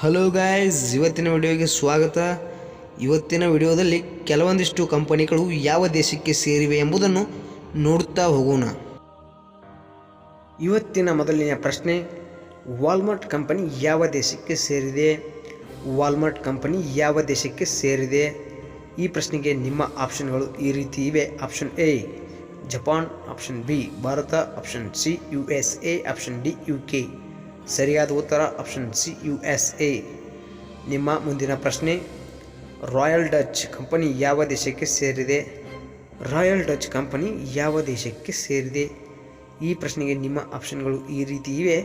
Hello guys, ಇವತ್ತಿನ ವಿಡಿಯೋಗೆ ಸ್ವಾಗತ. ಇವತ್ತಿನ ವಿಡಿಯೋದಲ್ಲಿ ಕೆಲವೊಂದಿಷ್ಟು ಕಂಪನಿಗಳು ಯಾವ ದೇಶಕ್ಕೆ ಸೇರಿವೆ ಎಂಬುದನ್ನು ನೋಡುತ್ತಾ ಹೋಗೋಣ. ಇವತ್ತಿನ ಮೊದಲನೆಯ ಪ್ರಶ್ನೆ, ವಾಲ್ಮಾರ್ಟ್ ಕಂಪನಿ ಯಾವ ದೇಶಕ್ಕೆ ಸೇರಿದೆ? ವಾಲ್ಮಾರ್ಟ್ ಕಂಪನಿ ಯಾವ ದೇಶಕ್ಕೆ ಸೇರಿದೆ? ಈ ಪ್ರಶ್ನೆಗೆ ನಿಮ್ಮ ಆಪ್ಷನ್ಗಳು ಈ ರೀತಿ ಇವೆ. Option A Japan, option B Bharat, option C USA, option D UK. ಸರಿಯಾದ ಉತ್ತರ ಆಪ್ಷನ್ ಸಿ USA. ನಿಮ್ಮ ಮುಂದಿನ ಪ್ರಶ್ನೆ, ರಾಯಲ್ ಡಚ್ ಕಂಪನಿ ಯಾವ ದೇಶಕ್ಕೆ ಸೇರಿದೆ? ರಾಯಲ್ ಡಚ್ ಕಂಪನಿ ಯಾವ ದೇಶಕ್ಕೆ ಸೇರಿದೆ? ಈ ಪ್ರಶ್ನೆಗೆ ನಿಮ್ಮ ಆಪ್ಷನ್ಗಳು ಈ ರೀತಿ ಇವೆ.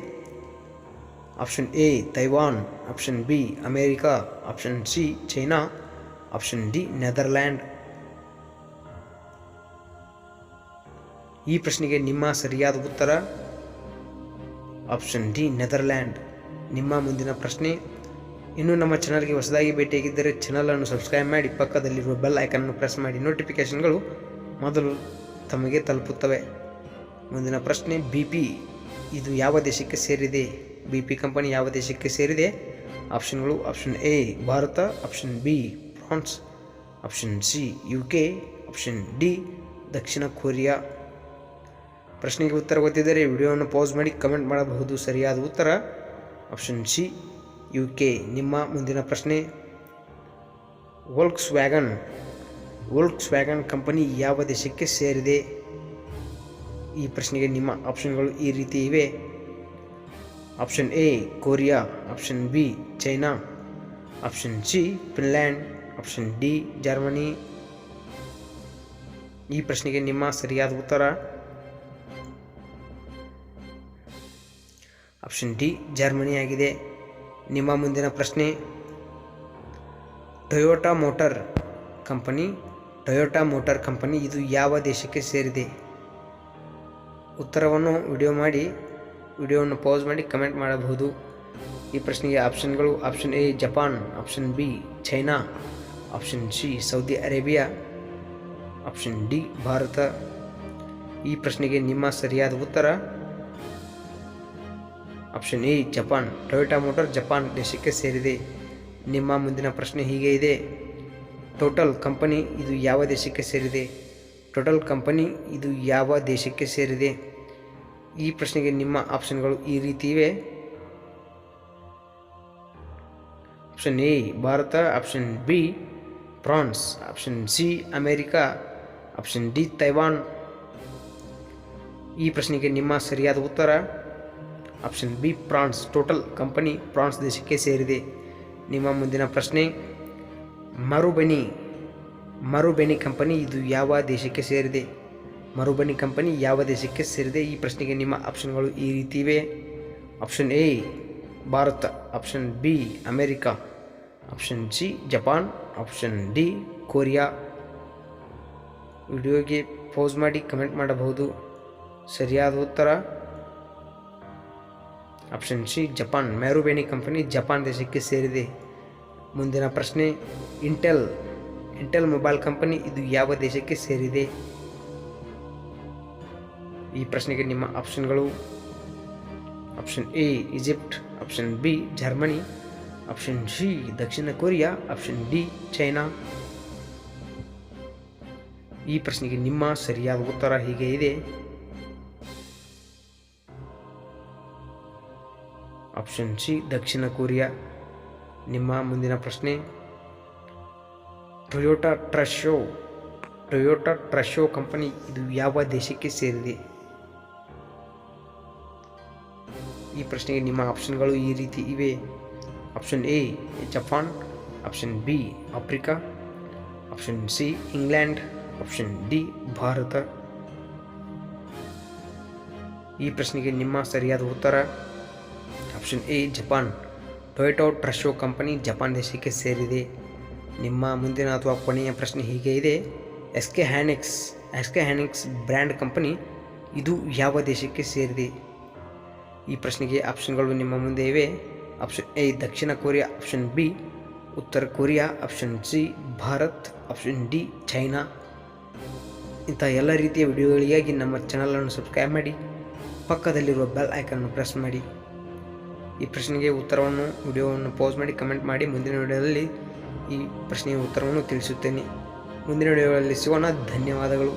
Option A Taiwan, option B America, option C China, option D Netherland. ಈ ಪ್ರಶ್ನೆಗೆ ನಿಮ್ಮ ಸರಿಯಾದ ಉತ್ತರ ಆಪ್ಷನ್ ಡಿ ನೆದರ್ಲ್ಯಾಂಡ್. ನಿಮ್ಮ ಮುಂದಿನ ಪ್ರಶ್ನೆ, ಇನ್ನು ನಮ್ಮ ಚಾನಲ್ಗೆ ಹೊಸದಾಗಿ ಭೇಟಿಯಾಗಿದ್ದರೆ ಚಾನಲನ್ನು ಸಬ್ಸ್ಕ್ರೈಬ್ ಮಾಡಿ, ಪಕ್ಕದಲ್ಲಿರುವ ಬೆಲ್ ಐಕನ್ನು ಪ್ರೆಸ್ ಮಾಡಿ. ನೋಟಿಫಿಕೇಷನ್ಗಳು ಮೊದಲು ತಮಗೆ ತಲುಪುತ್ತವೆ. ಮುಂದಿನ ಪ್ರಶ್ನೆ, BP ಇದು ಯಾವ ದೇಶಕ್ಕೆ ಸೇರಿದೆ? BP ಕಂಪನಿ ಯಾವ ದೇಶಕ್ಕೆ ಸೇರಿದೆ? ಆಪ್ಷನ್ಗಳು option A Bharat, option B France, option C UK, option D ದಕ್ಷಿಣ ಕೊರಿಯಾ. ಪ್ರಶ್ನೆಗೆ ಉತ್ತರ ಗೊತ್ತಿದ್ದರೆ ವಿಡಿಯೋವನ್ನು ಪಾಸ್ ಮಾಡಿ ಕಮೆಂಟ್ ಮಾಡಬಹುದು. ಸರಿಯಾದ ಉತ್ತರ ಆಪ್ಷನ್ ಸಿ UK. ನಿಮ್ಮ ಮುಂದಿನ ಪ್ರಶ್ನೆ, ವೋಲ್ಕ್ಸ್ ವ್ಯಾಗನ್ ಕಂಪನಿ ಯಾವ ದೇಶಕ್ಕೆ ಸೇರಿದೆ? ಈ ಪ್ರಶ್ನೆಗೆ ನಿಮ್ಮ ಆಪ್ಷನ್ಗಳು ಈ ರೀತಿ ಇವೆ. Option A Korea, option B China, option C Finland, option D Germany. ಈ ಪ್ರಶ್ನೆಗೆ ನಿಮ್ಮ ಸರಿಯಾದ ಉತ್ತರ ಆಪ್ಷನ್ ಡಿ ಜರ್ಮನಿ ಆಗಿದೆ. ನಿಮ್ಮ ಮುಂದಿನ ಪ್ರಶ್ನೆ, ಟೊಯೋಟಾ ಮೋಟಾರ್ ಕಂಪನಿ ಇದು ಯಾವ ದೇಶಕ್ಕೆ ಸೇರಿದೆ? ಉತ್ತರವನ್ನು ವಿಡಿಯೋವನ್ನು ಪಾಸ್ ಮಾಡಿ ಕಮೆಂಟ್ ಮಾಡಬಹುದು. ಈ ಪ್ರಶ್ನೆಗೆ ಆಪ್ಷನ್ಗಳು option A Japan, option B China, option C Saudi Arabia, option D Bharat. ಈ ಪ್ರಶ್ನೆಗೆ ನಿಮ್ಮ ಸರಿಯಾದ ಉತ್ತರ option A Japan. Toyota Motor Japan ದೇಶಕ್ಕೆ ಸೇರಿದೆ. ನಿಮ್ಮ ಮುಂದಿನ ಪ್ರಶ್ನೆ ಹೀಗೆ ಇದೆ. ಟೋಟಲ್ ಕಂಪನಿ ಇದು ಯಾವ ದೇಶಕ್ಕೆ ಸೇರಿದೆ? ಯಾವ ದೇಶಕ್ಕೆ ಸೇರಿದೆ? ಈ ಪ್ರಶ್ನೆಗೆ ನಿಮ್ಮ ಆಪ್ಷನ್ಗಳು ಈ ರೀತಿ ಇವೆ. Option A Bharat, option B France, option C America, option D Taiwan. ಈ ಪ್ರಶ್ನೆಗೆ ನಿಮ್ಮ ಸರಿಯಾದ ಉತ್ತರ option B France. Total company France ದೇಶಕ್ಕೆ ಸೇರಿದೆ. ನಿಮ್ಮ ಮುಂದಿನ ಪ್ರಶ್ನೆ, ಮರುಬೆನಿ ಕಂಪನಿ ಇದು ಯಾವ ದೇಶಕ್ಕೆ ಸೇರಿದೆ? ಕಂಪನಿ ಯಾವ ದೇಶಕ್ಕೆ ಸೇರಿದೆ? ಈ ಪ್ರಶ್ನೆಗೆ ನಿಮ್ಮ ಆಪ್ಷನ್ಗಳು ಈ ರೀತಿ ಇವೆ. Option A Bharat, option B America, option C Japan, option D Korea. ವಿಡಿಯೋಗೆ ಪಾಸ್ ಮಾಡಿ ಕಮೆಂಟ್ ಮಾಡಬಹುದು. ಸರಿಯಾದ ಉತ್ತರ option C Japan. Marubeni company Japan ದೇಶಕ್ಕೆ ಸೇರಿದೆ. ಮುಂದಿನ ಪ್ರಶ್ನೆ, ಇಂಟೆಲ್ ಮೊಬೈಲ್ ಕಂಪನಿ ಇದು ಯಾವ ದೇಶಕ್ಕೆ ಸೇರಿದೆ? ಈ ಪ್ರಶ್ನೆಗೆ ನಿಮ್ಮ ಆಪ್ಷನ್ಗಳು option A Egypt, option B Germany, option C ದಕ್ಷಿಣ ಕೊರಿಯಾ, ಆಪ್ಷನ್ ಡಿ ಚೈನಾ. ಈ ಪ್ರಶ್ನೆಗೆ ನಿಮ್ಮ ಸರಿಯಾದ ಉತ್ತರ ಹೀಗೆ ಇದೆ. ಆಪ್ಷನ್ ಸಿ ದಕ್ಷಿಣ ಕೊರಿಯಾ. ನಿಮ್ಮ ಮುಂದಿನ ಪ್ರಶ್ನೆ, ಟೊಯೋಟಾ ಟ್ರಶೋ ಕಂಪನಿ ಇದು ಯಾವ ದೇಶಕ್ಕೆ ಸೇರಿದೆ? ಈ ಪ್ರಶ್ನೆಗೆ ನಿಮ್ಮ ಆಪ್ಷನ್ಗಳು ಈ ರೀತಿ ಇವೆ. Option A Japan, option B Africa, option C England, option D Bharat. ಈ ಪ್ರಶ್ನೆಗೆ ನಿಮ್ಮ ಸರಿಯಾದ ಉತ್ತರ option A Japan. Toyota Tsusho company Japan ದೇಶಕ್ಕೆ ಸೇರಿದೆ. ನಿಮ್ಮ ಮುಂದಿನ ಅಥವಾ ಕೊನೆಯ ಪ್ರಶ್ನೆ ಹೀಗೆ ಇದೆ. SK ಹ್ಯಾನಿಕ್ಸ್ ಬ್ರ್ಯಾಂಡ್ ಕಂಪನಿ ಇದು ಯಾವ ದೇಶಕ್ಕೆ ಸೇರಿದೆ? ಈ ಪ್ರಶ್ನೆಗೆ ಆಪ್ಷನ್ಗಳು ನಿಮ್ಮ ಮುಂದೆ ಇವೆ. Option A Dakshina Korea, option B ಉತ್ತರ Korea, option C Bharat, option D China. ಇಂಥ ಎಲ್ಲ ರೀತಿಯ ವಿಡಿಯೋಗಳಿಗಾಗಿ ನಮ್ಮ ಚಾನಲನ್ನು ಸಬ್ಸ್ಕ್ರೈಬ್ ಮಾಡಿ, ಪಕ್ಕದಲ್ಲಿರುವ ಬೆಲ್ ಐಕನ್ನು ಪ್ರೆಸ್ ಮಾಡಿ. ಈ ಪ್ರಶ್ನೆಗೆ ಉತ್ತರವನ್ನು ವಿಡಿಯೋವನ್ನು ಪಾಸ್ ಮಾಡಿ ಕಮೆಂಟ್ ಮಾಡಿ. ಮುಂದಿನ ವಿಡಿಯೋದಲ್ಲಿ ಈ ಪ್ರಶ್ನೆಗೆ ಉತ್ತರವನ್ನು ತಿಳಿಸುತ್ತೇನೆ. ಮುಂದಿನ ವಿಡಿಯೋಗಳಲ್ಲಿ ಸಿಗೋಣ. ಧನ್ಯವಾದಗಳು.